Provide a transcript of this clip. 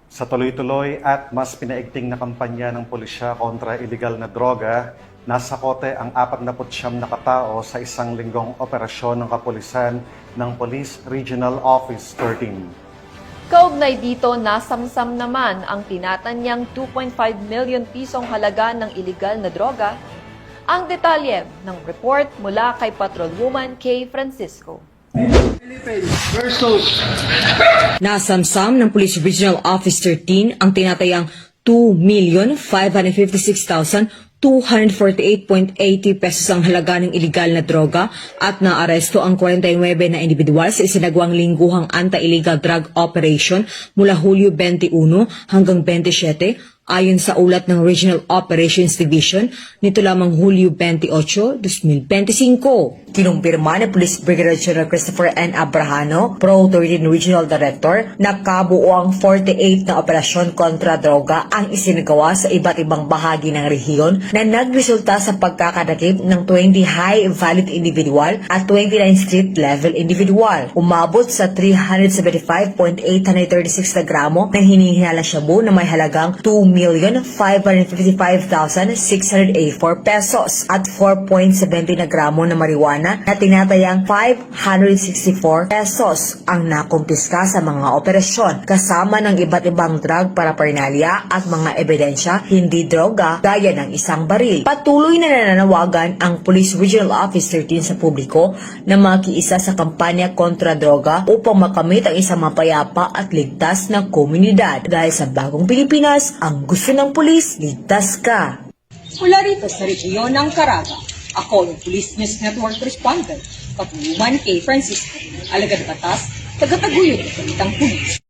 Sa tuloy-tuloy at mas pinaigting na kampanya ng pulisya kontra iligal na droga, nasa kote ang 49 na katao sa isang linggong operasyon ng kapulisan ng Police Regional Office 13. Kaugnay dito, nasamsam naman ang tinatanyang 2.5 million pisong halaga ng iligal na droga. Ang detalye ng report mula kay Patrolwoman Kay Francisco. Nasamsam ng Police Regional Office 13 ang tinatayang 2,556,248.80 pesos ang halaga ng iligal na droga at naaresto ang 49 na individual sa isinagawang lingguhang anti-illegal drug operation mula Hulyo 21 hanggang 27 ayon sa ulat ng Regional Operations Division nito lamang Hulyo 28, 2025. Kinumpirma ni Police Brigadier General Christopher N. Abrahano, Pro 13 Regional Director, na kabuo ang 48 na operasyon kontra droga ang isinagawa sa iba't ibang bahagi ng rehiyon na nagresulta sa pagkakadakip ng 20 high-valid individual at 29 street-level individual. Umabot sa 375.836 na gramo ng hinihinalang shabu na may halagang 2,555,684 pesos at 4.70 na gramo na marijuana na tinatayang 564 pesos ang nakumpiska sa mga operasyon kasama ng iba't ibang drug paraphernalia at mga ebidensya hindi droga gaya ng isang baril. Patuloy na nananawagan ang Police Regional Office 13 sa publiko na makiisa sa kampanya kontra droga upang makamit ang isang mapayapa at ligtas na komunidad. Dahil sa bagong Pilipinas, ang gusto ng pulis, ligtas ka. Mula rito sa rehiyon ng Caraga, ako yung Police News Network Respondent, Patrolwoman Kay Francisco, alagad batas, tagataguyod ng Balitang Pulis.